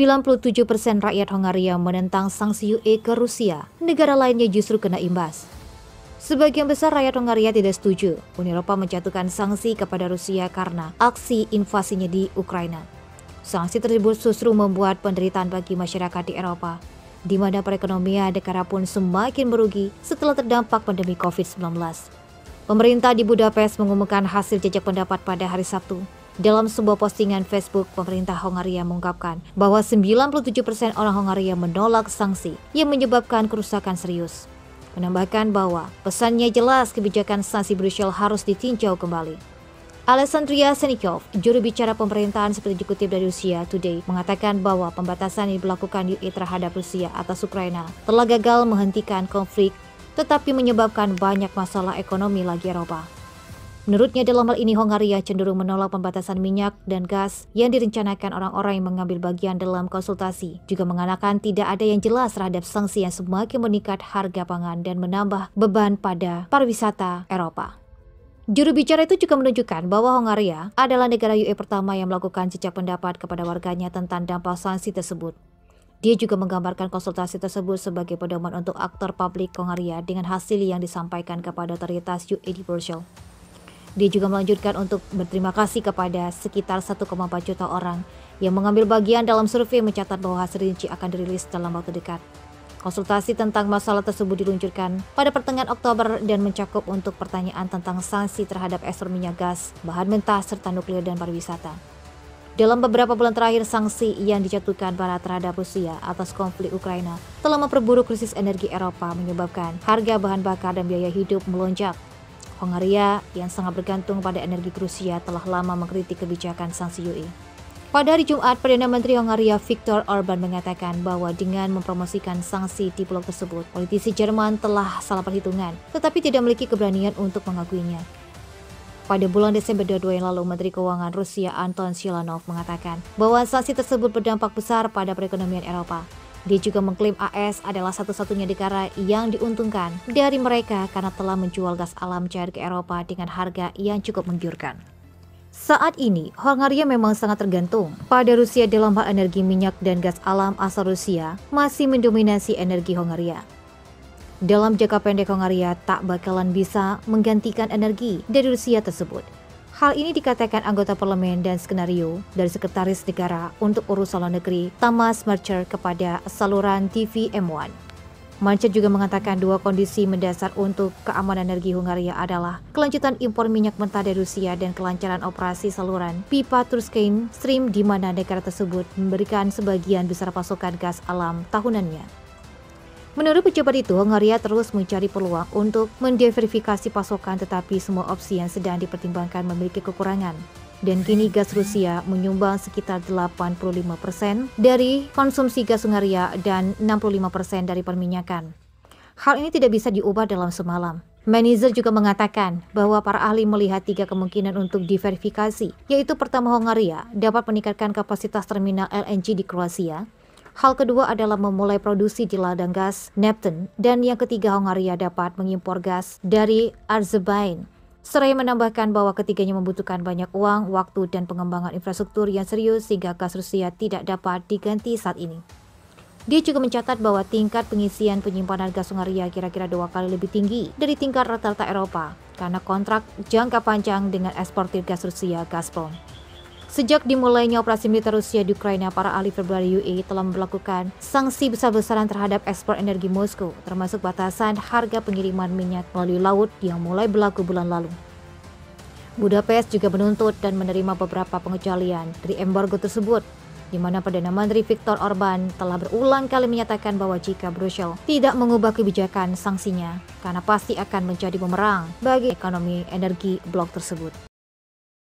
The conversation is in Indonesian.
97% rakyat Hongaria menentang sanksi UE ke Rusia. Negara lainnya justru kena imbas. Sebagian besar rakyat Hongaria tidak setuju Uni Eropa menjatuhkan sanksi kepada Rusia karena aksi invasinya di Ukraina. Sanksi tersebut justru membuat penderitaan bagi masyarakat di Eropa, di mana perekonomian negara pun semakin merugi setelah terdampak pandemi COVID-19. Pemerintah di Budapest mengumumkan hasil jajak pendapat pada hari Sabtu. Dalam sebuah postingan Facebook, pemerintah Hongaria mengungkapkan bahwa 97% orang Hongaria menolak sanksi yang menyebabkan kerusakan serius. Menambahkan bahwa pesannya jelas, kebijakan sanksi Brussel harus ditinjau kembali. Alexandria Senikov, juru bicara pemerintahan seperti dikutip dari Russia Today, mengatakan bahwa pembatasan yang dilakukan UE terhadap Rusia atas Ukraina telah gagal menghentikan konflik, tetapi menyebabkan banyak masalah ekonomi lagi Eropa. Menurutnya, dalam hal ini Hongaria cenderung menolak pembatasan minyak dan gas yang direncanakan orang-orang yang mengambil bagian dalam konsultasi, juga mengatakan tidak ada yang jelas terhadap sanksi yang semakin meningkat harga pangan dan menambah beban pada pariwisata Eropa. Juru bicara itu juga menunjukkan bahwa Hongaria adalah negara UE pertama yang melakukan jejak pendapat kepada warganya tentang dampak sanksi tersebut. Dia juga menggambarkan konsultasi tersebut sebagai pedoman untuk aktor publik Hongaria dengan hasil yang disampaikan kepada otoritas UE di Brussel. Dia juga melanjutkan untuk berterima kasih kepada sekitar 1,4 juta orang yang mengambil bagian dalam survei, mencatat bahwa hasil rinci akan dirilis dalam waktu dekat. Konsultasi tentang masalah tersebut diluncurkan pada pertengahan Oktober dan mencakup untuk pertanyaan tentang sanksi terhadap ekspor minyak gas, bahan mentah, serta nuklir dan pariwisata. Dalam beberapa bulan terakhir, sanksi yang dijatuhkan barat terhadap Rusia atas konflik Ukraina telah memperburuk krisis energi Eropa, menyebabkan harga bahan bakar dan biaya hidup melonjak. Hongaria yang sangat bergantung pada energi Rusia telah lama mengkritik kebijakan sanksi UE. Pada hari Jumat, Perdana Menteri Hongaria Viktor Orbán mengatakan bahwa dengan mempromosikan sanksi di blok tersebut, politisi Jerman telah salah perhitungan, tetapi tidak memiliki keberanian untuk mengakuinya. Pada bulan Desember 2022 yang lalu, Menteri Keuangan Rusia Anton Siluanov mengatakan bahwa sanksi tersebut berdampak besar pada perekonomian Eropa. Dia juga mengklaim AS adalah satu-satunya negara yang diuntungkan dari mereka karena telah menjual gas alam cair ke Eropa dengan harga yang cukup menggiurkan. Saat ini, Hongaria memang sangat tergantung pada Rusia dalam hal energi minyak dan gas alam asal Rusia masih mendominasi energi Hongaria. Dalam jangka pendek, Hongaria tak bakalan bisa menggantikan energi dari Rusia tersebut. Hal ini dikatakan anggota parlemen dan skenario dari Sekretaris Negara untuk Urusan Luar Negeri Tamás Mercer kepada saluran TV M1. Mercer juga mengatakan dua kondisi mendasar untuk keamanan energi Hongaria adalah kelanjutan impor minyak mentah dari Rusia dan kelancaran operasi saluran pipa Turkcell Stream, di mana negara tersebut memberikan sebagian besar pasokan gas alam tahunannya. Menurut pejabat itu, Hongaria terus mencari peluang untuk mendiversifikasi pasokan, tetapi semua opsi yang sedang dipertimbangkan memiliki kekurangan. Dan kini gas Rusia menyumbang sekitar 85% dari konsumsi gas Hongaria dan 65% dari perminyakan. Hal ini tidak bisa diubah dalam semalam. Manager juga mengatakan bahwa para ahli melihat 3 kemungkinan untuk diverifikasi, yaitu pertama, Hongaria dapat meningkatkan kapasitas terminal LNG di Kroasia. Hal kedua adalah memulai produksi di ladang gas Neptun, dan yang ketiga, Hongaria dapat mengimpor gas dari Azerbaijan. Seraya menambahkan bahwa ketiganya membutuhkan banyak uang, waktu, dan pengembangan infrastruktur yang serius sehingga gas Rusia tidak dapat diganti saat ini. Dia juga mencatat bahwa tingkat pengisian penyimpanan gas Hongaria kira-kira 2 kali lebih tinggi dari tingkat rata-rata Eropa karena kontrak jangka panjang dengan eksportir gas Rusia, Gazprom. Sejak dimulainya operasi militer Rusia di Ukraina, para ahli Februari UE telah melakukan sanksi besar-besaran terhadap ekspor energi Moskow, termasuk batasan harga pengiriman minyak melalui laut yang mulai berlaku bulan lalu. Budapest juga menuntut dan menerima beberapa pengecualian dari embargo tersebut, di mana Perdana Menteri Viktor Orbán telah berulang kali menyatakan bahwa jika Brussel tidak mengubah kebijakan sanksinya, karena pasti akan menjadi bumerang bagi ekonomi energi blok tersebut.